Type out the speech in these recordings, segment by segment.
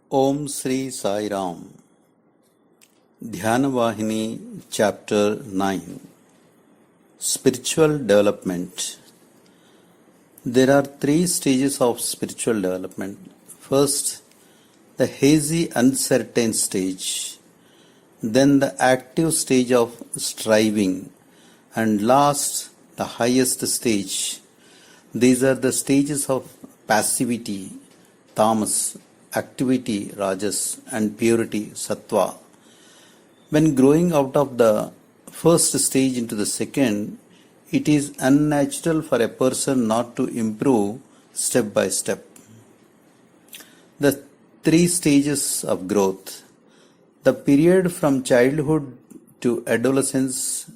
Om Sri Sai Ram. Dhyana Vahini, Chapter 9. Spiritual Development. There are three stages of spiritual development. First, the hazy, uncertain stage. Then the active stage of striving. And last, the highest stage. These are the stages of passivity, tamas, activity, rajas, and purity, sattva. When growing out of the first stage into the second, it is unnatural for a person not to improve step by step. The three stages of growth. The period from childhood to adolescence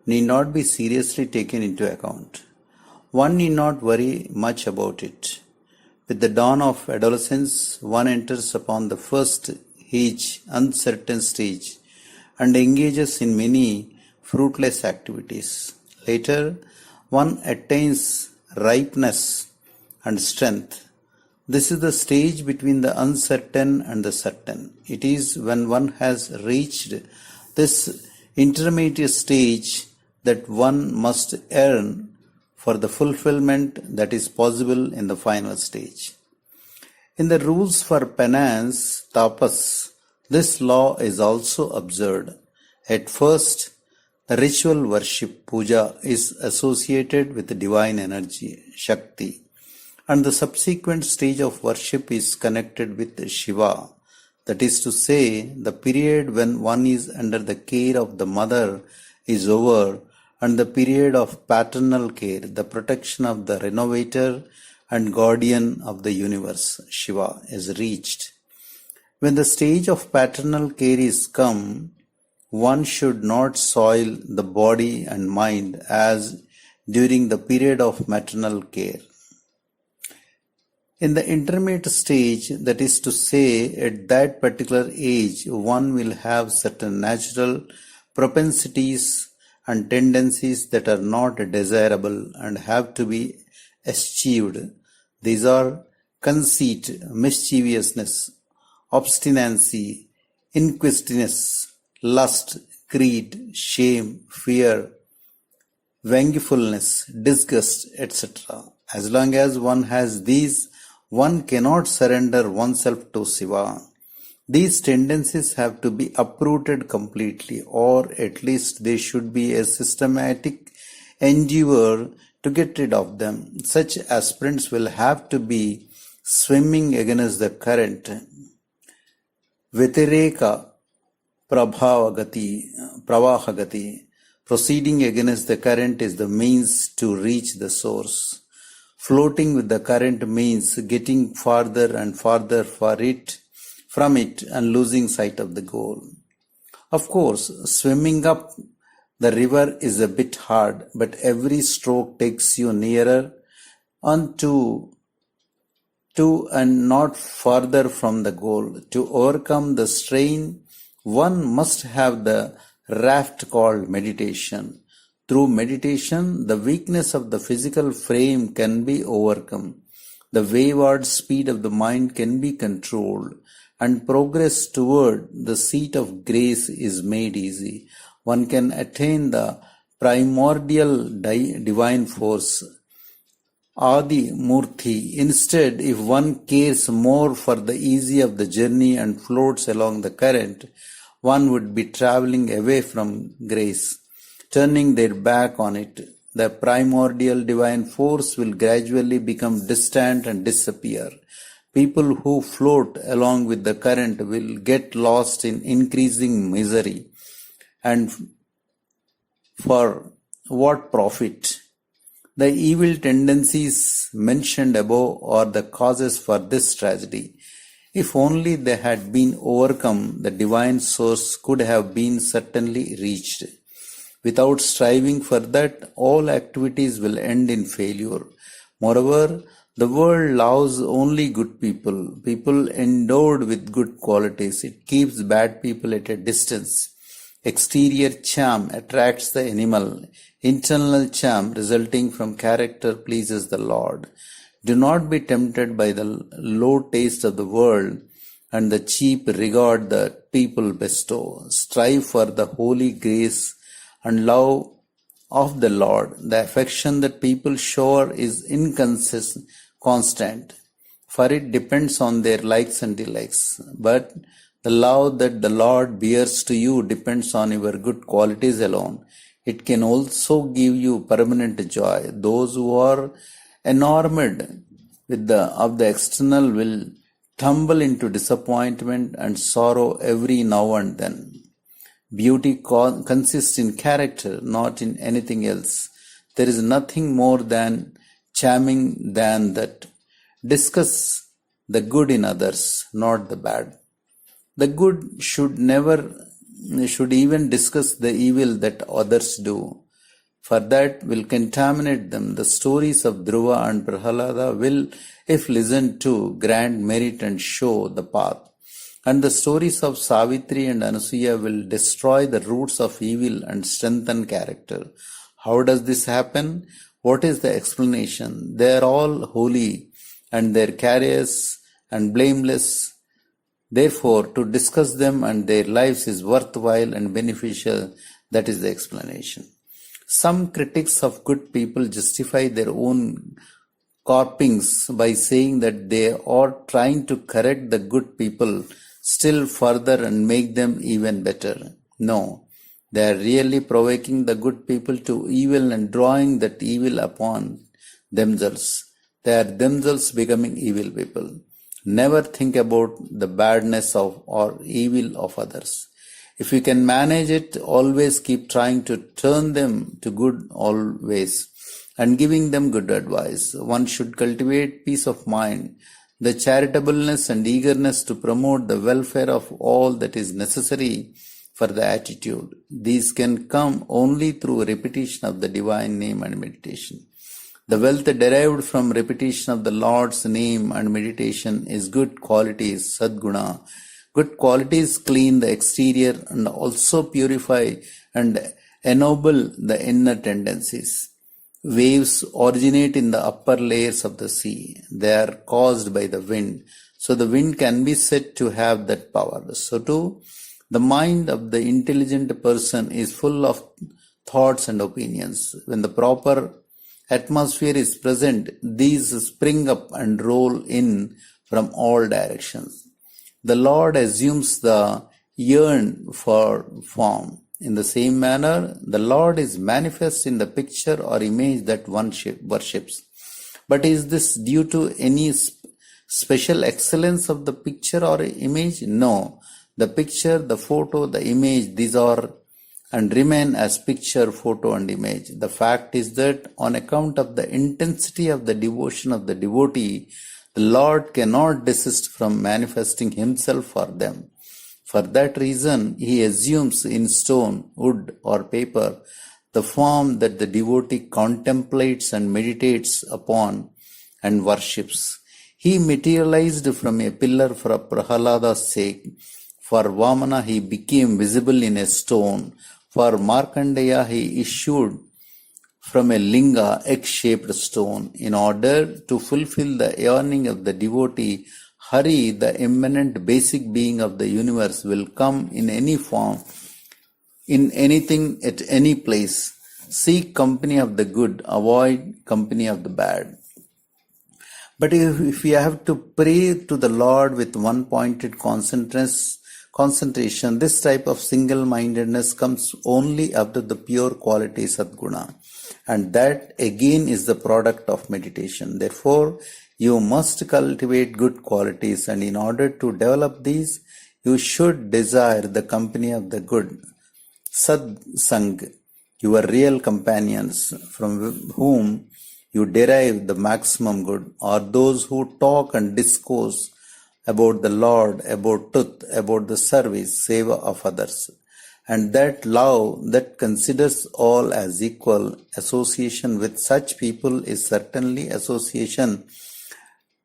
need not be seriously taken into account. One need not worry much about it. With the dawn of adolescence, one enters upon the first age, uncertain stage, and engages in many fruitless activities. Later, one attains ripeness and strength. This is the stage between the uncertain and the certain. It is when one has reached this intermediate stage that one must earn for the fulfillment that is possible in the final stage. In the rules for penance, tapas, this law is also observed. At first, the ritual worship, puja, is associated with the divine energy, Shakti, and the subsequent stage of worship is connected with Shiva. That is to say, the period when one is under the care of the mother is over, and the period of paternal care, the protection of the renovator and guardian of the universe, Shiva, is reached. When the stage of paternal care is come, one should not soil the body and mind as during the period of maternal care. In the intermediate stage, that is to say, at that particular age, one will have certain natural propensities and tendencies that are not desirable and have to be eschewed. These are conceit, mischievousness, obstinacy, inquisitiveness, lust, greed, shame, fear, vengefulness, disgust, etc. As long as one has these, one cannot surrender oneself to Shiva. These tendencies have to be uprooted completely, or at least they should be a systematic endeavor to get rid of them. Such aspirants will have to be swimming against the current. Vitireka pravahagati. Proceeding against the current is the means to reach the source. Floating with the current means getting farther and farther from it and losing sight of the goal. Of course, swimming up the river is a bit hard, but every stroke takes you nearer to and not farther from the goal. To overcome the strain, one must have the raft called meditation. Through meditation, the weakness of the physical frame can be overcome. The wayward speed of the mind can be controlled, and progress toward the seat of grace is made easy. One can attain the primordial divine force, Adi Murti. Instead, if one cares more for the ease of the journey and floats along the current, one would be traveling away from grace, turning their back on it. The primordial divine force will gradually become distant and disappear. People who float along with the current will get lost in increasing misery. And for what profit? The evil tendencies mentioned above are the causes for this tragedy. If only they had been overcome, the divine source could have been certainly reached. Without striving for that, all activities will end in failure. Moreover, the world loves only good people endowed with good qualities. It keeps bad people at a distance. Exterior charm attracts the animal. Internal charm resulting from character pleases the Lord. Do not be tempted by the low taste of the world and the cheap regard that people bestow. Strive for the holy grace and love of the Lord. The affection that people show is constant, for it depends on their likes and dislikes. But the love that the Lord bears to you depends on your good qualities alone. It can also give you permanent joy. Those who are enamored of the external will tumble into disappointment and sorrow every now and then. Beauty consists in character, not in anything else. There is nothing more than charming than that. Discuss the good in others, not the bad. The good should even discuss the evil that others do, for that will contaminate them. The stories of Dhruva and Prahalada will, if listened to, grant merit and show the path. And the stories of Savitri and Anasuya will destroy the roots of evil and strengthen character. How does this happen? What is the explanation? They are all holy and their carriers and blameless. Therefore, to discuss them and their lives is worthwhile and beneficial. That is the explanation. Some critics of good people justify their own carpings by saying that they are trying to correct the good people still further and make them even better. No, they are really provoking the good people to evil and drawing that evil upon themselves. They are themselves becoming evil people. Never think about the badness of or evil of others. If you can manage it, always keep trying to turn them to good always and giving them good advice. One should cultivate peace of mind, the charitableness and eagerness to promote the welfare of all that is necessary for the attitude. These can come only through repetition of the divine name and meditation. The wealth derived from repetition of the Lord's name and meditation is good qualities, sadguna. Good qualities clean the exterior and also purify and ennoble the inner tendencies. Waves originate in the upper layers of the sea. They are caused by the wind. So the wind can be said to have that power. So too, the mind of the intelligent person is full of thoughts and opinions. When the proper atmosphere is present, these spring up and roll in from all directions. The Lord assumes the yearn for form. In the same manner, the Lord is manifest in the picture or image that one worships. But is this due to any special excellence of the picture or image? No. The picture, the photo, the image, these are and remain as picture, photo and image. The fact is that on account of the intensity of the devotion of the devotee, the Lord cannot desist from manifesting himself for them. For that reason, he assumes in stone, wood or paper the form that the devotee contemplates and meditates upon and worships. He materialized from a pillar for Prahalada's sake. For Vamana he became visible in a stone. For Markandeya he issued from a linga, egg-shaped stone. In order to fulfill the yearning of the devotee, Hari, the immanent basic being of the universe, will come in any form, in anything, at any place. Seek company of the good, avoid company of the bad. But if we have to pray to the Lord with one-pointed concentration, this type of single-mindedness comes only after the pure quality Sadguna. And that again is the product of meditation. Therefore, you must cultivate good qualities, and in order to develop these, you should desire the company of the good. Satsang, your real companions, from whom you derive the maximum good, are those who talk and discourse about the Lord, about truth, about the service, seva of others. And that love that considers all as equal, association with such people is certainly association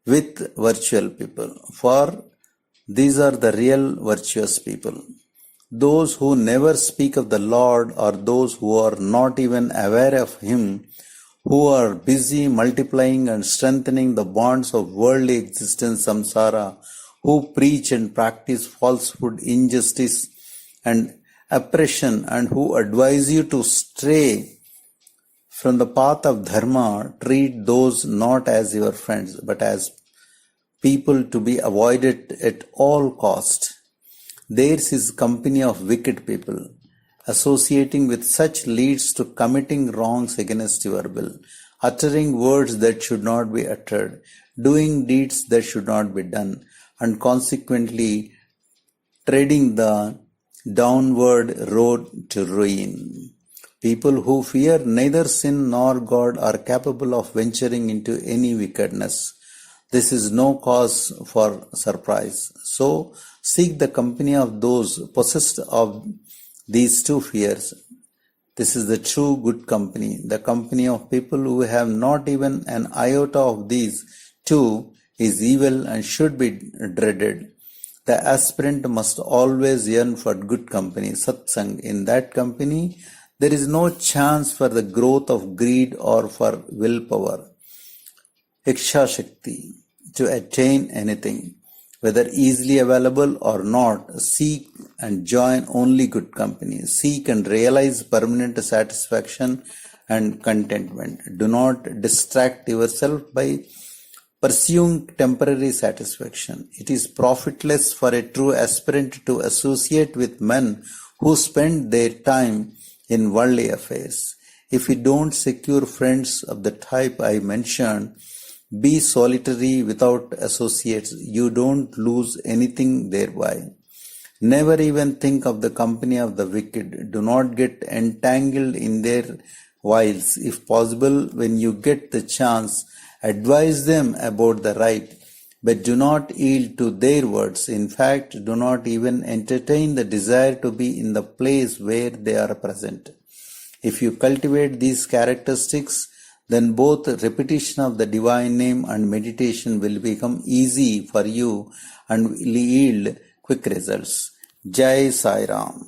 with virtual people. For these are the real virtuous people. Those who never speak of the Lord are those who are not even aware of Him, who are busy multiplying and strengthening the bonds of worldly existence, samsara, who preach and practice falsehood, injustice, and oppression, and who advise you to stray from the path of dharma, treat those not as your friends, but as people to be avoided at all cost. Theirs is company of wicked people. Associating with such leads to committing wrongs against your will, uttering words that should not be uttered, doing deeds that should not be done, and consequently treading the downward road to ruin. People who fear neither sin nor God are capable of venturing into any wickedness. This is no cause for surprise. So, seek the company of those possessed of these two fears. This is the true good company, the company of people who have not even an iota of these two is evil and should be dreaded. The aspirant must always yearn for good company, satsang. In that company, there is no chance for the growth of greed or for willpower, iksha shakti, to attain anything. Whether easily available or not, seek and join only good company. Seek and realize permanent satisfaction and contentment. Do not distract yourself by pursuing temporary satisfaction. It is profitless for a true aspirant to associate with men who spend their time in worldly affairs. If you don't secure friends of the type I mentioned, be solitary without associates. You don't lose anything thereby. Never even think of the company of the wicked. Do not get entangled in their wiles. If possible, when you get the chance, advise them about the right, but do not yield to their words. In fact, do not even entertain the desire to be in the place where they are present. If you cultivate these characteristics, then both repetition of the divine name and meditation will become easy for you and will yield quick results. Jai Sai Ram.